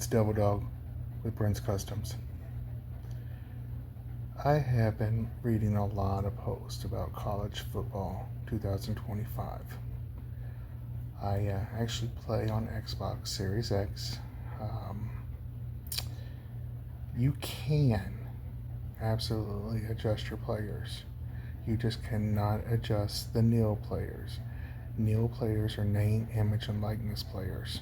It's Devil Dog with Brent's Customs. I have been reading a lot of posts about college football 2025. I actually play on Xbox Series X. You can absolutely adjust your players. You just cannot adjust the nil players. Nil players are name, image, and likeness players.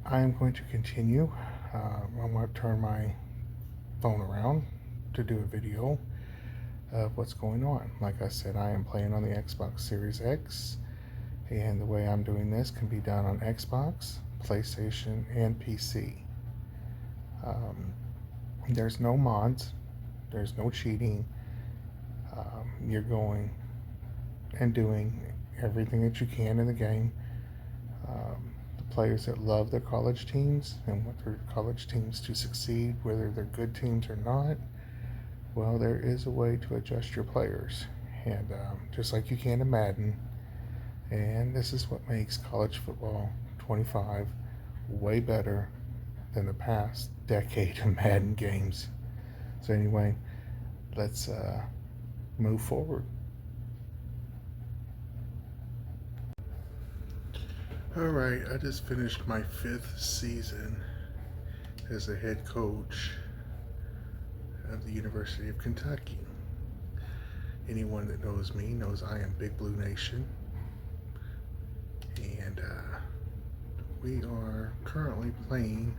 I am going to continue. I'm going to turn my phone around to do a video of what's going on. Like I said, I am playing on the Xbox Series X, and the way I'm doing this can be done on Xbox, PlayStation, and PC. There's no mods, there's no cheating. You're going and doing everything that you can in the game. The players that love their college teams and want their college teams to succeed, whether they're good teams or not, well, there is a way to adjust your players, and just like you can in Madden. And this is what makes college football 25 way better than the past decade of Madden games. So anyway, let's move forward. Alright, I just finished my 5th season as a head coach of the University of Kentucky. Anyone that knows me knows I am Big Blue Nation. And we are currently playing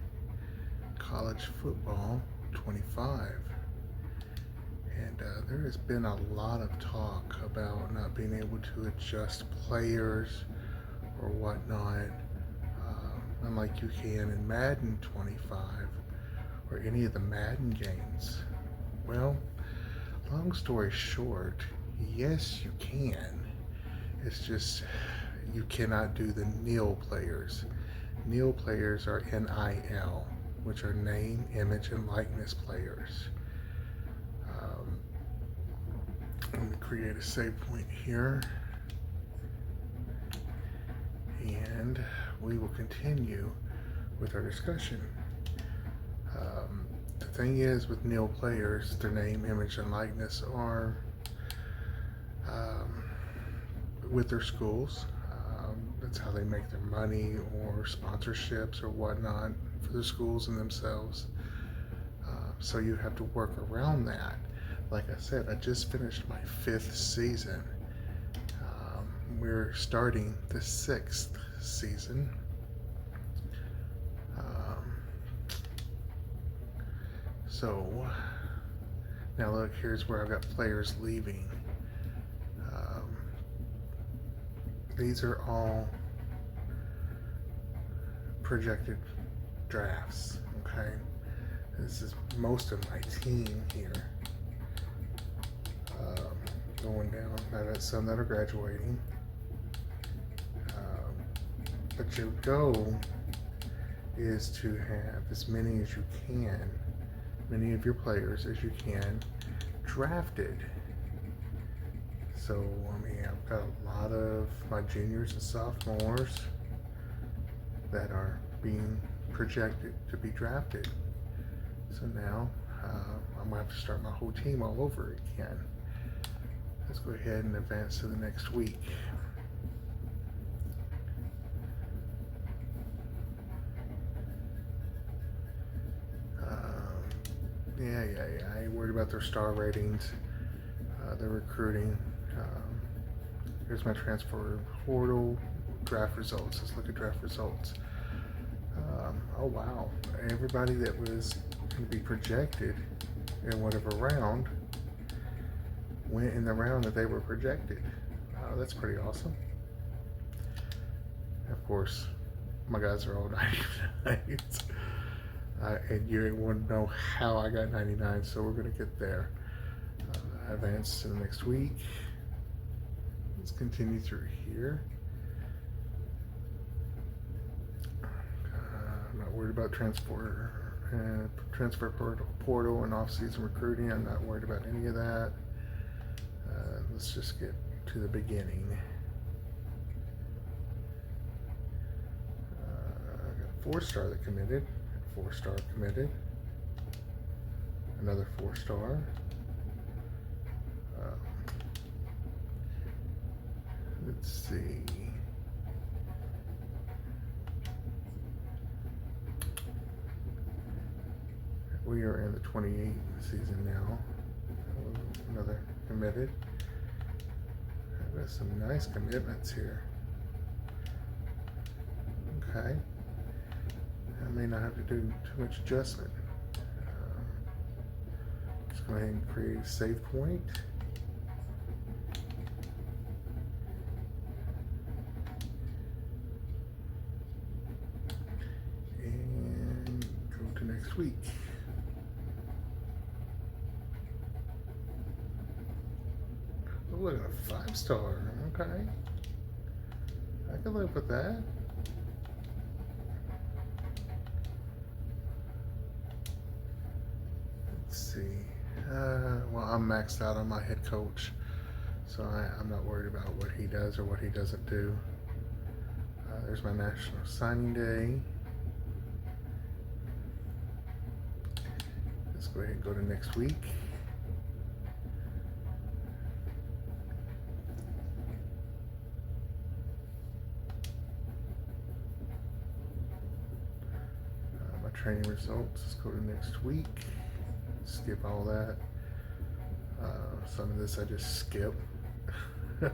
college football 25. And there has been a lot of talk about not being able to adjust players or whatnot, unlike you can in Madden 25 or any of the Madden games. Well, long story short, yes, you can. It's just you cannot do the nil players. Nil players are NIL, which are name, image, and likeness players. Let me create a save point here, and we will continue with our discussion. The thing is, with nil players, their name, image, and likeness are with their schools. That's how they make their money or sponsorships or whatnot for the schools and themselves. So you have to work around that. Like I said, I just finished my 5th season. We're starting the 6th season. So now look, here's where I've got players leaving. These are all projected drafts, okay? This is most of my team here. Going down, I've got some that are graduating. But your goal is to have as many as you can, many of your players as you can, drafted. So, I mean, I've got a lot of my juniors and sophomores that are being projected to be drafted. So now, I'm going to have to start my whole team all over again. Let's go ahead and advance to the next week. I ain't worried about their star ratings, their recruiting. Here's my transfer portal, draft results. Let's look at draft results. Oh wow, everybody that was going to be projected in whatever round went in the round that they were projected. That's pretty awesome. Of course, my guys are all 99s. And you want to know how I got 99, so we're going to get there. Advance to the next week. Let's continue through here. I'm not worried about transfer portal and off-season recruiting. I'm not worried about any of that. Let's just get to the beginning. 4-star that committed. 4-star committed. Another 4-star. Let's see. We are in the 28 season now. Another committed. I've got some nice commitments here. Okay. I may not have to do too much adjustment. Just go ahead and create a save point. And go to next week. Oh, look at a 5-star. Okay. I can live with that. Let's see. Well, I'm maxed out on my head coach, so I'm not worried about what he does or what he doesn't do. There's my National Signing Day. Let's go ahead and go to next week. My training results. Let's go to next week. Skip all that. Some of this I just skip. Right.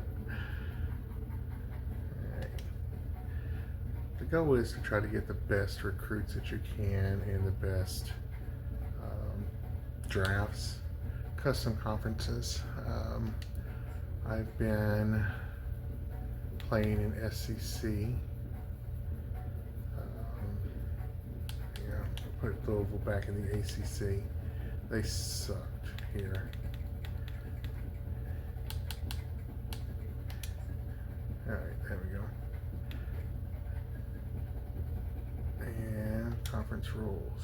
The goal is to try to get the best recruits that you can and the best drafts, custom conferences. I've been playing in SEC. Put Louisville back in the ACC. They sucked here. All right, there we go. And conference rules.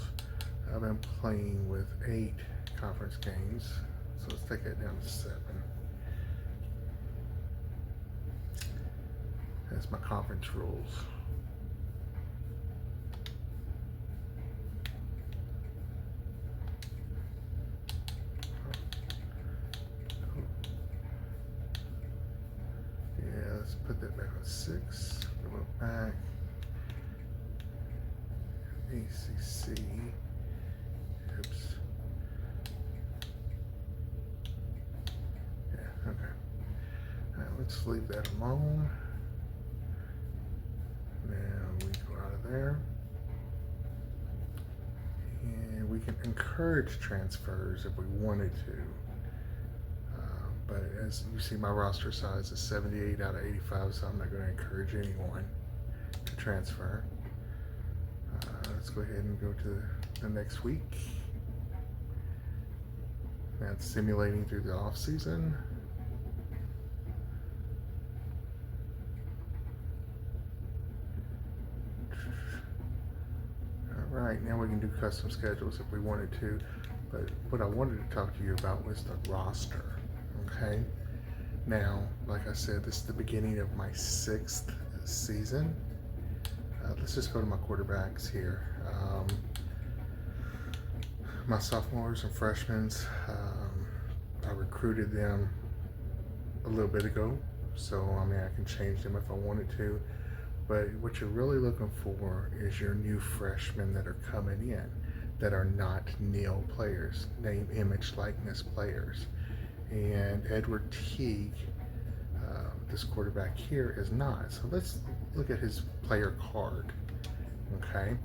I've been playing with 8 conference games, so let's take that down to 7. That's my conference rules. Let's put that back on 6. Go back. ACC. Oops. Yeah, okay. Alright, let's leave that alone. Now we go out of there. And we can encourage transfers if we wanted to. But as you see, my roster size is 78 out of 85, so I'm not going to encourage anyone to transfer. Let's go ahead and go to the next week. That's simulating through the off season. All right, now we can do custom schedules if we wanted to. But what I wanted to talk to you about was the roster. Okay, now, like I said, this is the beginning of my 6th season. Let's just go to my quarterbacks here. My sophomores and freshmen, I recruited them a little bit ago, so I mean I can change them if I wanted to. But what you're really looking for is your new freshmen that are coming in that are not nil players, name, image, likeness players. And Edward Teague, this quarterback here, is not. So let's look at his player card, okay?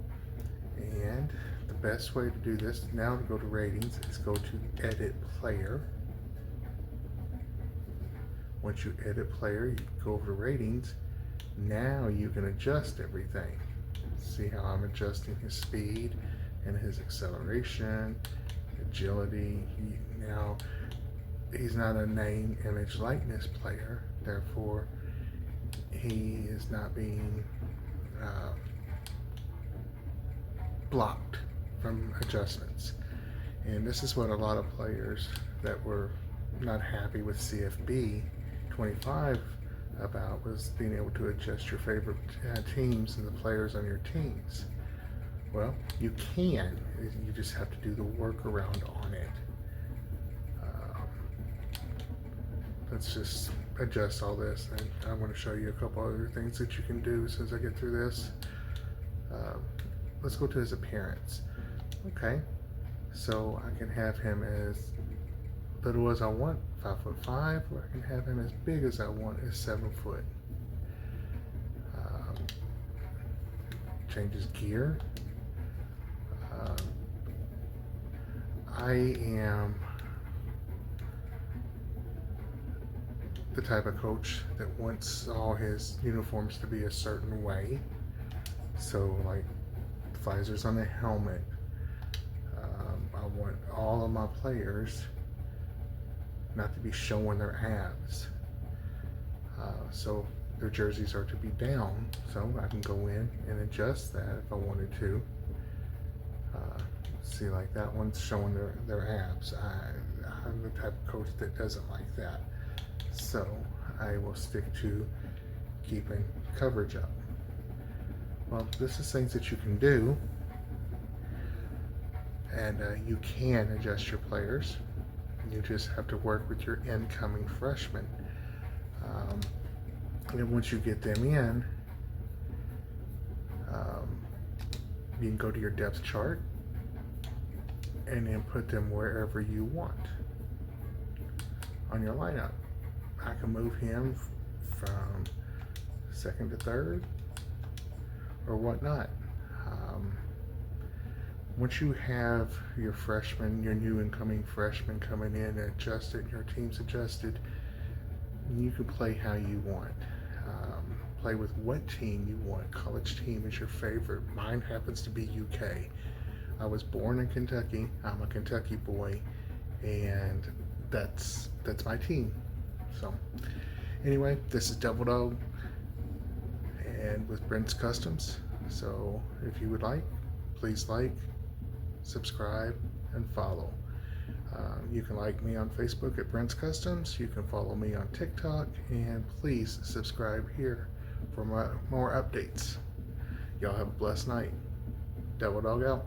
And the best way to do this now to go to ratings is go to edit player. Once you edit player, you go over to ratings. Now you can adjust everything. See how I'm adjusting his speed and his acceleration, agility. Now, he's not a name, image, likeness player. Therefore, he is not being blocked from adjustments. And this is what a lot of players that were not happy with CFB 25 about, was being able to adjust your favorite teams and the players on your teams. Well, you can. You just have to do the workaround on it. Let's just adjust all this, and I'm going to show you a couple other things that you can do as I get through this. Let's go to his appearance. Okay, so I can have him as little as I want, 5'5", or I can have him as big as I want, as 7 foot. Changes gear. I am the type of coach that wants all his uniforms to be a certain way. So like visors on the helmet. I want all of my players not to be showing their abs. So their jerseys are to be down, so I can go in and adjust that if I wanted to. See, like that one's showing their abs. I'm the type of coach that doesn't like that. So I will stick to keeping coverage up. Well, this is things that you can do, and you can adjust your players. You just have to work with your incoming freshmen. And once you get them in, you can go to your depth chart and then put them wherever you want on your lineup. I can move him from second to third or whatnot. Once you have your freshmen, your new incoming freshmen coming in and adjusted, your team's adjusted, you can play how you want. Play with what team you want. College team is your favorite. Mine happens to be UK. I was born in Kentucky. I'm a Kentucky boy, and that's my team. So anyway, this is Double Dog and with Brent's Customs. So if you would like, please like, subscribe, and follow. You can like me on Facebook at Brent's Customs. You can follow me on TikTok, and please subscribe here for more updates. Y'all have a blessed night. Double Dog out.